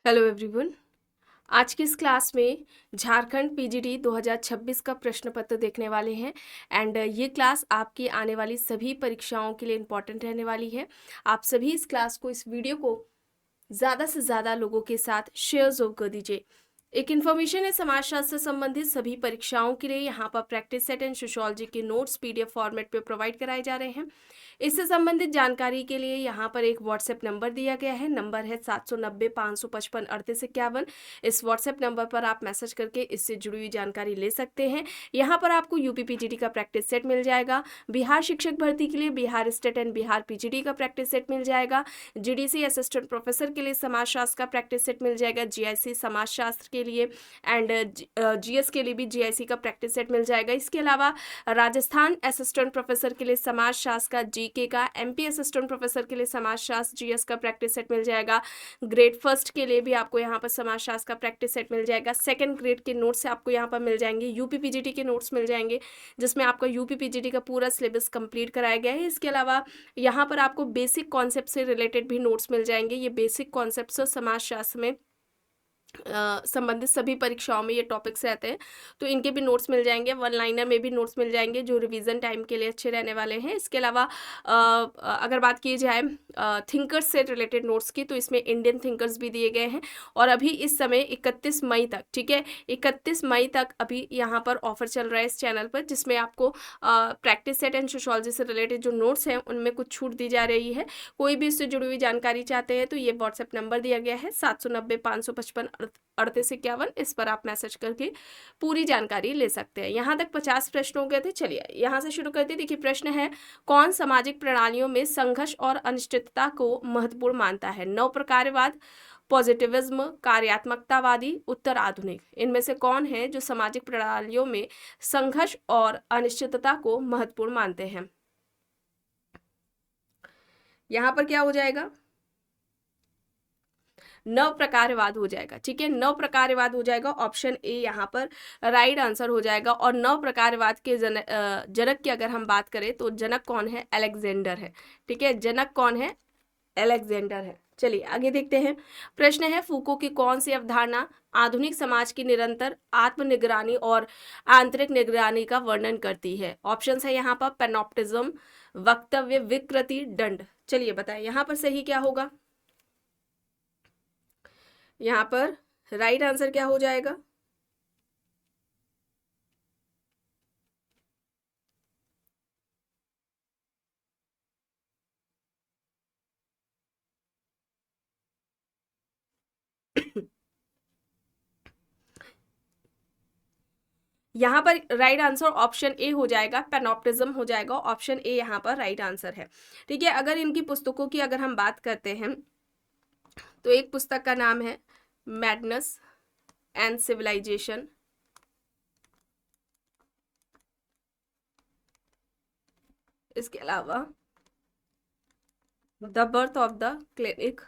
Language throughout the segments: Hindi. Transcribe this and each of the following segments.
Hello everyone. आज की इस क्लास में झारखंड पीजीटी 2026 का प्रश्न पत्र देखने वाले हैं एंड ये क्लास आपकी आने वाली सभी परीक्षाओं के लिए इम्पॉर्टेंट रहने वाली है। आप सभी इस क्लास को, इस वीडियो को ज़्यादा से ज़्यादा लोगों के साथ शेयर जरूर कर दीजिए। एक इन्फॉर्मेशन है, समाजशास्त्र से संबंधित सभी परीक्षाओं के लिए यहाँ पर प्रैक्टिस सेट एंड सोशियोलॉजी के नोट्स पीडीएफ फॉर्मेट पे प्रोवाइड कराए जा रहे हैं। इससे संबंधित जानकारी के लिए यहाँ पर एक व्हाट्सएप नंबर दिया गया है। नंबर है 790-555-3851। इस व्हाट्सएप नंबर पर आप मैसेज करके इससे जुड़ी हुई जानकारी ले सकते हैं। यहाँ पर आपको यूपी पीजीटी का प्रैक्टिस सेट मिल जाएगा, बिहार शिक्षक भर्ती के लिए Bihar state and Bihar PGT का प्रैक्टिस सेट मिल जाएगा, जीडीसी असिस्टेंट प्रोफेसर के लिए समाजशास्त्र का प्रैक्टिस सेट मिल जाएगा, जीआईसी समाजशास्त्र के लिए एंड जीएस के लिए भी जीआईसी का प्रैक्टिस सेट मिल जाएगा। इसके अलावा राजस्थान असिस्टेंट प्रोफेसर के लिए समाजशास्त्र का, जीके का, एमपी असिस्टेंट प्रोफेसर के लिए समाजशास्त्र जीएस का प्रैक्टिस सेट मिल जाएगा। ग्रेड फर्स्ट के लिए भी आपको यहाँ पर समाजशास्त्र का प्रैक्टिस सेट मिल जाएगा। सेकंड ग्रेड के नोट्स आपको यहाँ पर मिल जाएंगे। यूपी पीजीटी के नोट्स मिल जाएंगे जिसमें आपका यूपी पीजीटी का पूरा सिलेबस कंप्लीट कराया गया है। इसके अलावा यहाँ पर आपको बेसिक कॉन्सेप्ट से रिलेटेड भी नोट्स मिल जाएंगे। ये बेसिक कॉन्सेप्ट्स समाजशास्त्र में संबंधित सभी परीक्षाओं में ये टॉपिक्स रहते हैं, तो इनके भी नोट्स मिल जाएंगे। वन लाइनर में भी नोट्स मिल जाएंगे जो रिवीजन टाइम के लिए अच्छे रहने वाले हैं। इसके अलावा अगर बात की जाए थिंकर्स से रिलेटेड नोट्स की, तो इसमें इंडियन थिंकर्स भी दिए गए हैं और अभी इस समय 31 मई तक, ठीक है, 31 मई तक अभी यहाँ पर ऑफर चल रहा है इस चैनल पर, जिसमें आपको प्रैक्टिस सेट एंड सोशियोलॉजी से रिलेटेड जो नोट्स हैं उनमें कुछ छूट दी जा रही है। कोई भी इससे जुड़ी हुई जानकारी चाहते हैं तो ये व्हाट्सएप नंबर दिया गया है 790-555-3851। इस पर आप मैसेज करके पूरी जानकारी ले सकते हैं। यहाँ तक 50 प्रश्न हो गए थे। चलिए यहाँ से शुरू करते हैं। देखिए प्रश्न है, कौन सामाजिक प्रणालियों में संघर्ष और अनिश्चितता को महत्वपूर्ण मानता है? नव प्रकारवाद, पॉजिटिविज्म, कार्यात्मकतावादी, उत्तर आधुनिक। इनमें से कौन है जो सामाजिक प्रणालियों में संघर्ष और अनिश्चितता को महत्वपूर्ण मानते हैं? यहाँ पर क्या हो जाएगा? नव प्रकारवाद हो जाएगा। ठीक है, नव प्रकारवाद हो जाएगा। ऑप्शन ए यहाँ पर राइट आंसर हो जाएगा। और नव प्रकारवाद के जनक की अगर हम बात करें तो जनक कौन है? अलेक्जेंडर है। ठीक है, जनक कौन है? अलेक्जेंडर है। चलिए आगे देखते हैं। प्रश्न है, फूको की कौन सी अवधारणा आधुनिक समाज की निरंतर आत्मनिगरानी और आंतरिक निगरानी का वर्णन करती है? ऑप्शंस है यहाँ पर पैनोप्टिज्म, वक्तव्य विकृति, दंड। चलिए बताएं यहाँ पर सही क्या होगा? यहाँ पर राइट आंसर क्या हो जाएगा? यहाँ पर राइट आंसर ऑप्शन ए हो जाएगा, पैनोप्टिज्म हो जाएगा। ऑप्शन ए यहाँ पर राइट आंसर है। ठीक है, अगर इनकी पुस्तकों की अगर हम बात करते हैं तो एक पुस्तक का नाम है मैडनेस एंड सिविलाइजेशन। इसके अलावा the birth of the clinic,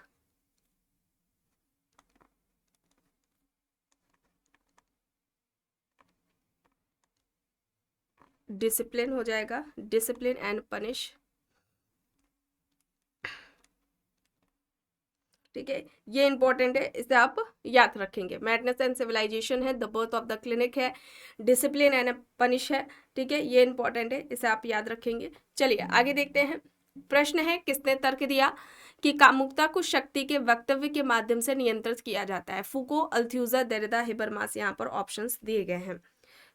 discipline हो जाएगा, डिसिप्लिन एंड पनिश। ठीक है, ये इंपॉर्टेंट है, इसे आप याद रखेंगे। मैडनेस एंड सिविलाइजेशन है, the birth of the clinic है, डिसिप्लिन एंड पनिश है। ठीक है, ये इंपॉर्टेंट है, इसे आप याद रखेंगे। चलिए आगे देखते हैं। प्रश्न है, किसने तर्क दिया कि कामुकता को शक्ति के वक्तव्य के माध्यम से नियंत्रित किया जाता है? फूको, अल्थ्यूजर, देरिडा, हेबरमास। यहाँ पर ऑप्शंस दिए गए हैं।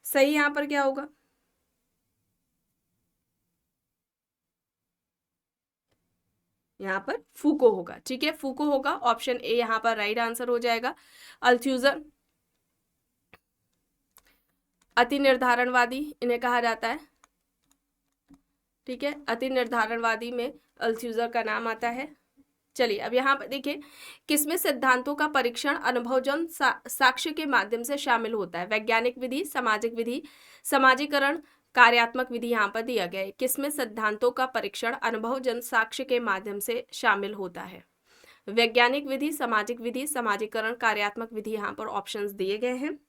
सही यहाँ पर क्या होगा? यहाँ पर फूको होगा। ठीक है, फूको होगा। ऑप्शन ए यहाँ पर राइट आंसर हो जाएगा। अल्थ्यूजर अति निर्धारणवादी इन्हें कहा जाता है। ठीक है, अति निर्धारणवादी में अल्थ्यूजर का नाम आता है। चलिए अब यहाँ पर देखिए, किसमें सिद्धांतों का परीक्षण अनुभवजन साक्ष्य के माध्यम से शामिल होता है? वैज्ञानिक विधि, सामाजिक विधि, समाजीकरण, कार्यात्मक विधि। यहाँ पर दिया गया है किसमें सिद्धांतों का परीक्षण अनुभवजन साक्ष्य के माध्यम से शामिल होता है? वैज्ञानिक विधि, सामाजिक विधि, समाजीकरण, कार्यात्मक विधि। यहाँ पर ऑप्शंस दिए गए हैं।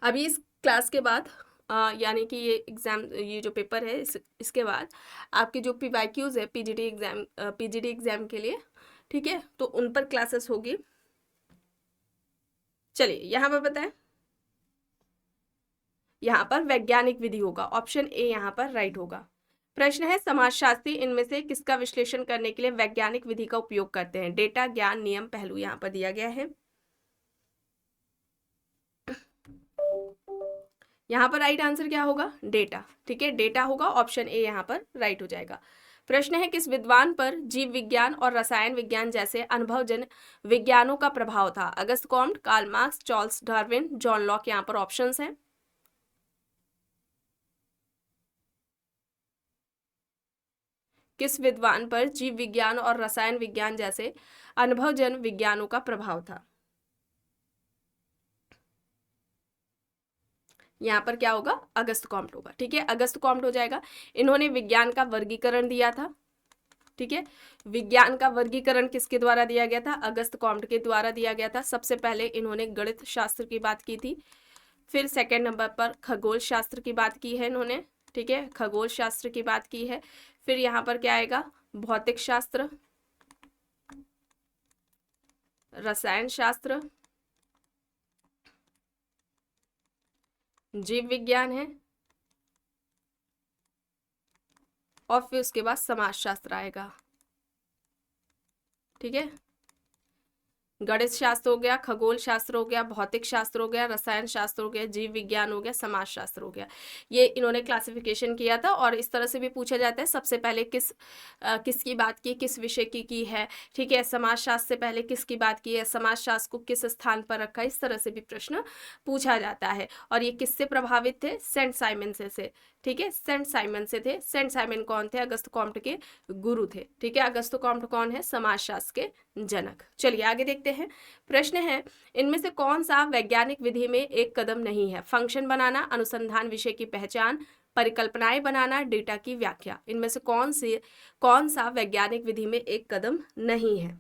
अभी इस क्लास के बाद यानी कि ये एग्ज़ाम, ये जो पेपर है इसके बाद आपके जो PYQs है पीजीटी एग्ज़ाम के लिए, ठीक है, तो उन पर क्लासेस होगी। चलिए यहाँ पर बताएं, यहाँ पर वैज्ञानिक विधि होगा, ऑप्शन ए यहाँ पर राइट होगा। प्रश्न है, समाजशास्त्री इनमें से किसका विश्लेषण करने के लिए वैज्ञानिक विधि का उपयोग करते हैं? डेटा, ज्ञान, नियम, पहलू यहाँ पर दिया गया है। यहाँ पर राइट आंसर क्या होगा? डेटा। ठीक है, डेटा होगा, ऑप्शन ए यहाँ पर राइट हो जाएगा। प्रश्न है, किस विद्वान पर जीव विज्ञान और रसायन विज्ञान जैसे अनुभवजन विज्ञानों का प्रभाव था? Auguste Comte, Karl Marx, Charles Darwin, John Locke यहाँ पर ऑप्शंस हैं। किस विद्वान पर जीव विज्ञान और रसायन विज्ञान जैसे अनुभवजन विज्ञानों का प्रभाव था? यहाँ पर क्या होगा? अगस्त कॉम्ट होगा। ठीक है, अगस्त कॉम्ट हो जाएगा। इन्होंने विज्ञान का वर्गीकरण दिया था। ठीक है, विज्ञान का वर्गीकरण किसके द्वारा दिया गया था? अगस्त कॉम्ट के द्वारा दिया गया था। सबसे पहले इन्होंने गणित शास्त्र की बात की थी, फिर सेकंड नंबर पर खगोल शास्त्र की बात की है इन्होंने। ठीक है, खगोल शास्त्र की बात की है। फिर यहाँ पर क्या आएगा? भौतिक शास्त्र, रसायन शास्त्र, जीव विज्ञान है, और फिर उसके बाद समाजशास्त्र आएगा। ठीक है, गणित शास्त्र हो गया, खगोल शास्त्र हो गया, भौतिक शास्त्र हो गया, रसायन शास्त्र हो गया, जीव विज्ञान हो गया, समाज शास्त्र हो गया। ये इन्होंने क्लासिफिकेशन किया था। और इस तरह से भी पूछा जाता है, सबसे पहले किसकी बात की, किस विषय की है। ठीक है, समाज शास्त्र से पहले किसकी बात की है, समाज शास्त्र को किस स्थान पर रखा, इस तरह से भी प्रश्न पूछा जाता है। और ये किससे प्रभावित थे? सेंट साइमन से। ठीक है, सेंट साइमन से थे। सेंट साइमन कौन थे? अगस्त कॉम्ट के गुरु थे। ठीक है, अगस्त कॉम्ट कौन है? समाजशास्त्र के जनक। चलिए आगे देखते हैं। प्रश्न है, इनमें से कौन सा वैज्ञानिक विधि में एक कदम नहीं है? फंक्शन बनाना, अनुसंधान विषय की पहचान, परिकल्पनाएं बनाना, डेटा की व्याख्या। इनमें से कौन सा वैज्ञानिक विधि में एक कदम नहीं है?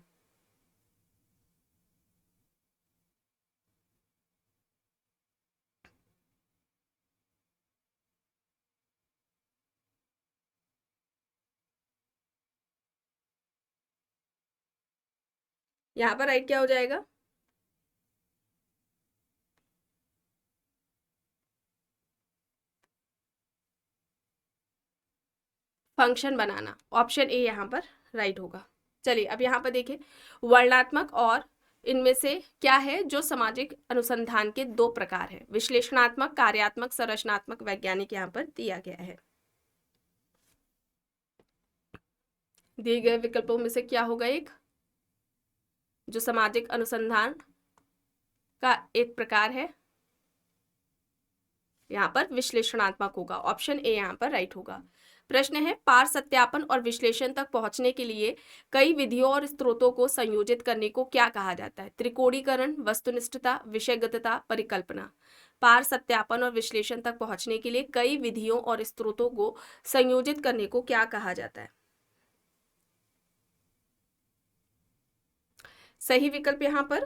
यहाँ पर राइट क्या हो जाएगा? फंक्शन बनाना, ऑप्शन ए यहाँ पर राइट होगा। चलिए अब यहाँ पर देखिए, वर्णनात्मक और इनमें से क्या है? जो सामाजिक अनुसंधान के दो प्रकार है, विश्लेषणात्मक, कार्यात्मक, संरचनात्मक। वैज्ञानिक यहाँ पर दिया गया है। दिए गए विकल्पों में से क्या होगा? एक जो सामाजिक अनुसंधान का एक प्रकार है, यहाँ पर विश्लेषणात्मक होगा, ऑप्शन ए यहाँ पर राइट होगा। प्रश्न है, पार सत्यापन और विश्लेषण तक पहुंचने के लिए कई विधियों और स्रोतों को संयोजित करने को क्या कहा जाता है? त्रिकोणीकरण, वस्तुनिष्ठता, विषयगतता, परिकल्पना। पार सत्यापन और विश्लेषण तक पहुंचने के लिए कई विधियों और स्रोतों को संयोजित करने को क्या कहा जाता है? सही विकल्प यहाँ पर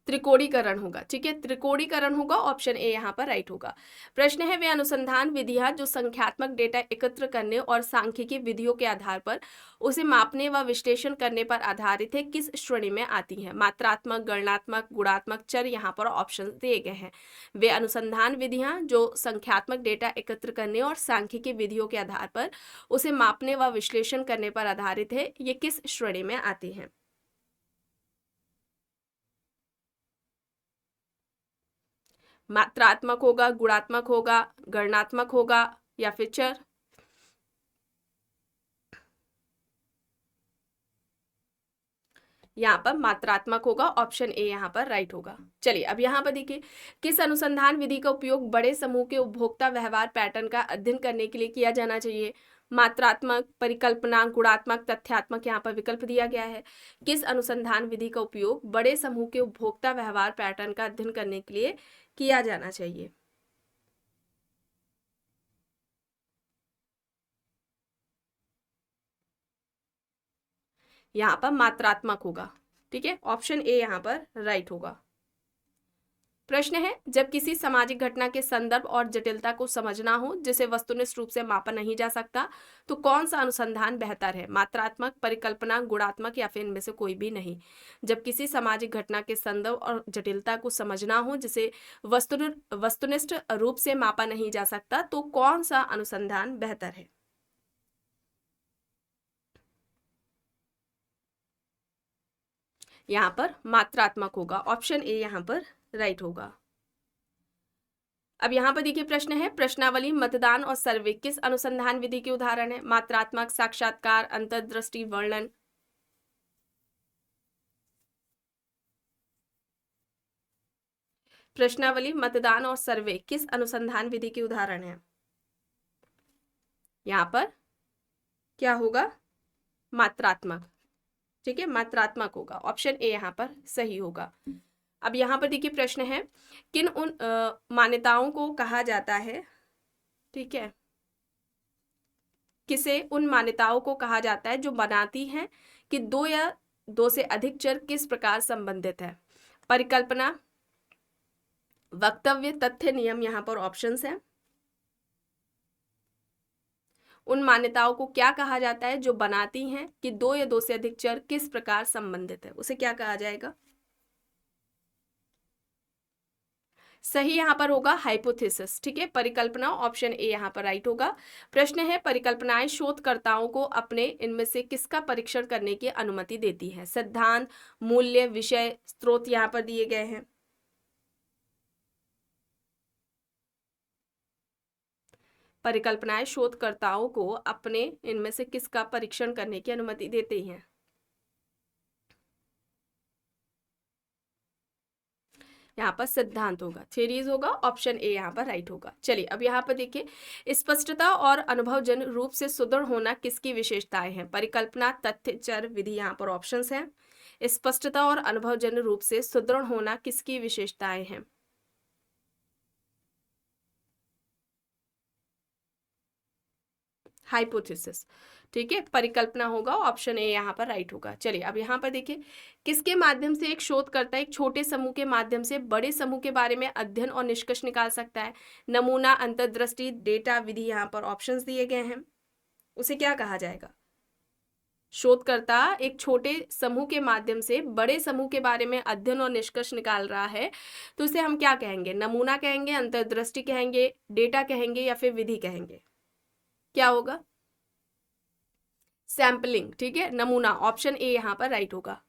त्रिकोणीकरण होगा। ठीक है, त्रिकोणीकरण होगा, ऑप्शन ए यहाँ पर राइट होगा। प्रश्न है, वे अनुसंधान विधियां जो संख्यात्मक डेटा एकत्र करने और सांख्यिकी विधियों के आधार पर उसे मापने व विश्लेषण करने पर आधारित है, किस श्रेणी में आती हैं? मात्रात्मक, गणनात्मक, गुणात्मक, चर। यहाँ पर ऑप्शन दिए गए हैं। वे अनुसंधान विधियां जो संख्यात्मक डेटा एकत्र करने और सांख्यिकी विधियों के आधार पर उसे मापने व विश्लेषण करने पर आधारित है, ये किस श्रेणी में आती हैं? मात्रात्मक होगा, गुणात्मक होगा, गणनात्मक होगा, या फिर चर। यहाँ पर मात्रात्मक होगा, ऑप्शन ए यहाँ पर राइट होगा। चलिए अब यहाँ पर देखिए, किस अनुसंधान विधि का उपयोग बड़े समूह के उपभोक्ता व्यवहार पैटर्न का अध्ययन करने के लिए किया जाना चाहिए? मात्रात्मक, परिकल्पना, गुणात्मक, तथ्यात्मक। यहाँ पर विकल्प दिया गया है। किस अनुसंधान विधि का उपयोग बड़े समूह के उपभोक्ता व्यवहार पैटर्न का अध्ययन करने के लिए किया जाना चाहिए? यहाँ पर मात्रात्मक होगा। ठीक है, ऑप्शन ए यहाँ पर राइट होगा। प्रश्न है, जब किसी सामाजिक घटना के संदर्भ और जटिलता को समझना हो जिसे वस्तुनिष्ठ रूप से मापा नहीं जा सकता, तो कौन सा अनुसंधान बेहतर है? मात्रात्मक, परिकल्पना, गुणात्मक या फिर इनमें से कोई भी नहीं। जब किसी सामाजिक घटना के संदर्भ और जटिलता को समझना हो जिसे वस्तुनिष्ठ रूप से मापा नहीं जा सकता, तो कौन सा अनुसंधान बेहतर है? यहाँ पर मात्रात्मक होगा, ऑप्शन ए यहाँ पर राइट होगा। अब यहाँ पर देखिए प्रश्न है, प्रश्नावली, मतदान और सर्वे किस अनुसंधान विधि के उदाहरण है? मात्रात्मक, साक्षात्कार, अंतर्दृष्टि, वर्णन। प्रश्नावली, मतदान और सर्वे किस अनुसंधान विधि के उदाहरण है? यहाँ पर क्या होगा? मात्रात्मक। ठीक है, मात्रात्मक होगा, ऑप्शन ए यहाँ पर सही होगा। अब यहाँ पर देखिए प्रश्न है, किन उन मान्यताओं को कहा जाता है, ठीक है, किसे उन मान्यताओं को कहा जाता है जो बनाती हैं कि दो या दो से अधिक चर किस प्रकार संबंधित है? परिकल्पना, वक्तव्य, तथ्य, नियम। यहाँ पर ऑप्शंस हैं। उन मान्यताओं को क्या कहा जाता है जो बनाती हैं कि दो या दो से अधिक चर किस प्रकार संबंधित है? उसे क्या कहा जाएगा? सही यहाँ पर होगा हाइपोथेसिस। ठीक है, परिकल्पना, ऑप्शन ए यहाँ पर राइट होगा। प्रश्न है, परिकल्पनाएं शोधकर्ताओं को अपने इनमें से किसका परीक्षण करने की अनुमति देती है? सिद्धांत, मूल्य, विषय, स्रोत यहाँ पर दिए गए हैं। परिकल्पनाएं शोधकर्ताओं को अपने इनमें से किसका परीक्षण करने की अनुमति देती हैं? यहाँ पर सिद्धांत होगा, थ्योरीज होगा, ऑप्शन ए यहाँ पर राइट होगा। चलिए अब यहाँ पर देखिए, स्पष्टता और अनुभवजन्य रूप से सुदृढ़ होना किसकी विशेषताएं हैं? परिकल्पना, तथ्य, चर, विधि। यहाँ पर ऑप्शंस हैं। स्पष्टता और अनुभवजन्य रूप से सुदृढ़ होना किसकी विशेषताएं हैं? हाइपोथेसिस। ठीक है, परिकल्पना होगा, ऑप्शन ए यहाँ पर राइट होगा। चलिए अब यहाँ पर देखिए, किसके माध्यम से एक शोधकर्ता एक छोटे समूह के माध्यम से बड़े समूह के बारे में अध्ययन और निष्कर्ष निकाल सकता है? नमूना, अंतर्दृष्टि, डेटा, विधि। यहाँ पर ऑप्शंस दिए गए हैं। उसे क्या कहा जाएगा? शोधकर्ता एक छोटे समूह के माध्यम से बड़े समूह के बारे में अध्ययन और निष्कर्ष निकाल रहा है, तो इसे हम क्या कहेंगे? नमूना कहेंगे, अंतर्दृष्टि कहेंगे, डेटा कहेंगे या फिर विधि कहेंगे? क्या होगा? सैंपलिंग। ठीक है, नमूना, ऑप्शन ए यहाँ पर राइट होगा।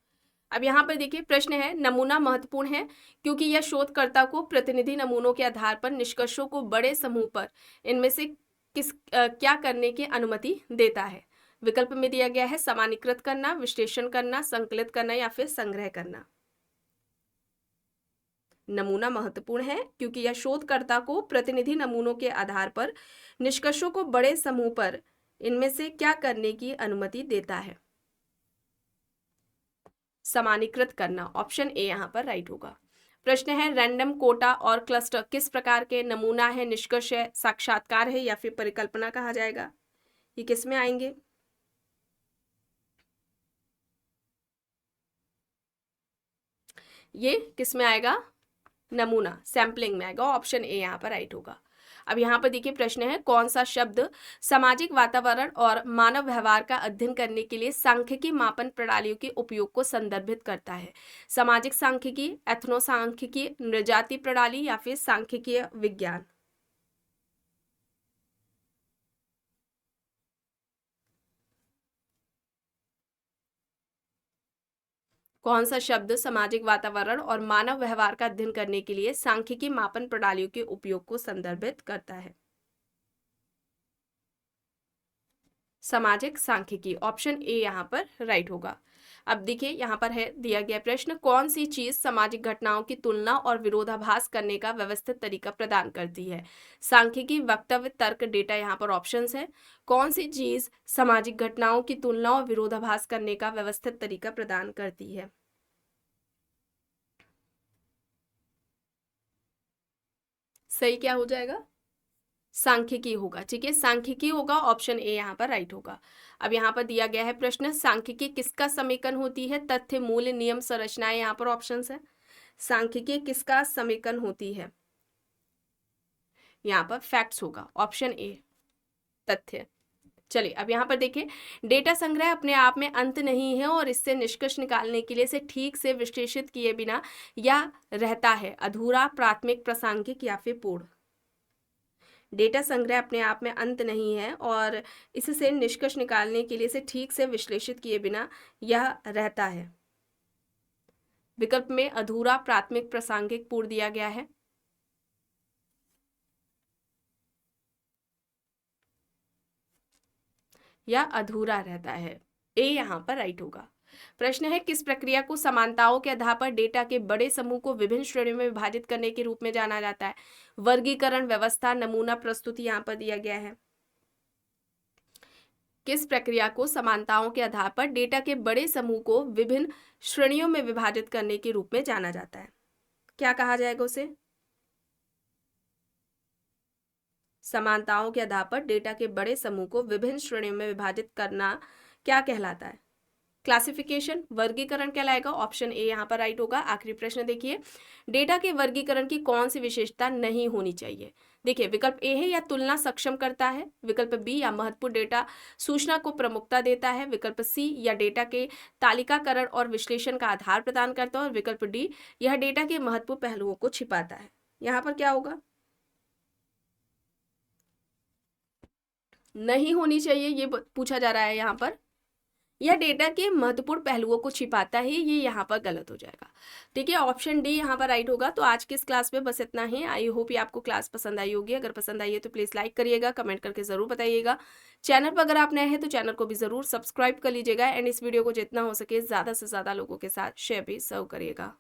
अब यहाँ पर देखिए प्रश्न है, नमूना महत्वपूर्ण है क्योंकि यह शोधकर्ता को प्रतिनिधि नमूनों के आधार पर निष्कर्षों को बड़े समूह पर इनमें से क्या करने की अनुमति देता है? विकल्प में दिया गया है सामान्यीकृत करना, विश्लेषण करना, संकलित करना या फिर संग्रह करना। नमूना महत्वपूर्ण है क्योंकि यह शोधकर्ता को प्रतिनिधि नमूनों के आधार पर निष्कर्षों को बड़े समूह पर इनमें से क्या करने की अनुमति देता है? सामान्यीकृत करना, ऑप्शन ए यहाँ पर राइट होगा। प्रश्न है, रैंडम, कोटा और क्लस्टर किस प्रकार के नमूना है, निष्कर्ष है, साक्षात्कार है या फिर परिकल्पना कहा जाएगा? ये किस में आएंगे? ये किस में आएगा? नमूना, सैंपलिंग में आएगा, ऑप्शन ए यहाँ पर राइट होगा। अब यहाँ पर देखिए प्रश्न है, कौन सा शब्द सामाजिक वातावरण और मानव व्यवहार का अध्ययन करने के लिए सांख्यिकी मापन प्रणालियों के उपयोग को संदर्भित करता है? सामाजिक सांख्यिकी, एथनो सांख्यिकी, नृजाति प्रणाली या फिर सांख्यिकीय विज्ञान? कौन सा शब्द सामाजिक वातावरण और मानव व्यवहार का अध्ययन करने के लिए सांख्यिकी मापन प्रणालियों के उपयोग को संदर्भित करता है? सामाजिक सांख्यिकी, ऑप्शन ए यहाँ पर राइट होगा। अब देखिए यहाँ पर है दिया गया प्रश्न, कौन सी चीज सामाजिक घटनाओं की तुलना और विरोधाभास करने का व्यवस्थित तरीका प्रदान करती है? सांख्यिकी, वक्तव्य, तर्क, डेटा। यहाँ पर ऑप्शंस है। कौन सी चीज सामाजिक घटनाओं की तुलना और विरोधाभास करने का व्यवस्थित तरीका प्रदान करती है? सही क्या हो जाएगा? सांख्यिकी होगा। ठीक है, सांख्यिकी होगा, ऑप्शन ए यहाँ पर राइट होगा। अब यहाँ पर दिया गया है प्रश्न, सांख्यिकी किसका समीकरण होती है? तथ्य, मूल्य, नियम, संरचनाएं। यहाँ पर ऑप्शंस है। सांख्यिकी किसका समेकन होती है? यहाँ पर फैक्ट्स होगा, ऑप्शन ए तथ्य। चलिए अब यहाँ पर देखिए, डेटा संग्रह अपने आप में अंत नहीं है और इससे निष्कर्ष निकालने के लिए इसे ठीक से विश्लेषित किए बिना या रहता है अधूरा, प्राथमिक, प्रासंगिक या फिर पूर्ण। डेटा संग्रह अपने आप में अंत नहीं है और इससे निष्कर्ष निकालने के लिए इसे ठीक से विश्लेषित किए बिना यह रहता है। विकल्प में अधूरा, प्राथमिक, प्रासंगिक, पूर्ण दिया गया है। या अधूरा रहता है, ए यहाँ पर राइट होगा। प्रश्न है, किस प्रक्रिया को समानताओं के आधार पर डेटा के बड़े समूह को विभिन्न श्रेणियों में विभाजित करने के रूप में जाना जाता है? वर्गीकरण, व्यवस्था, नमूना प्रस्तुति यहाँ पर दिया गया है। किस प्रक्रिया को समानताओं के आधार पर डेटा के बड़े समूह को विभिन्न श्रेणियों में विभाजित करने के रूप में जाना जाता है? क्या कहा जाएगा उसे? समानताओं के आधार पर डेटा के बड़े समूह को विभिन्न श्रेणियों में विभाजित करना क्या कहलाता है? क्लासिफिकेशन, वर्गीकरण कहलाएगा, ऑप्शन ए यहाँ पर राइट होगा। आखिरी प्रश्न देखिए, डेटा के वर्गीकरण की कौन सी विशेषता नहीं होनी चाहिए? देखिए विकल्प ए है या तुलना सक्षम करता है, विकल्प बी या महत्वपूर्ण डेटा सूचना को प्रमुखता देता है, विकल्प सी या डेटा के तालिकाकरण और विश्लेषण का आधार प्रदान करता है और विकल्प डी यह डेटा के महत्वपूर्ण पहलुओं को छिपाता है। यहाँ पर क्या होगा? नहीं होनी चाहिए, ये पूछा जा रहा है यहाँ पर। यह डेटा के महत्वपूर्ण पहलुओं को छिपाता है, ये यहाँ पर गलत हो जाएगा। ठीक है, ऑप्शन डी यहाँ पर राइट होगा। तो आज की इस क्लास में बस इतना ही। आई होप ये आपको क्लास पसंद आई होगी। अगर पसंद आई है तो प्लीज़ लाइक करिएगा, कमेंट करके ज़रूर बताइएगा। चैनल पर अगर आप नए हैं तो चैनल को भी ज़रूर सब्सक्राइब कर लीजिएगा एंड इस वीडियो को जितना हो सके ज़्यादा से ज़्यादा लोगों के साथ शेयर भी ज़रूर करिएगा।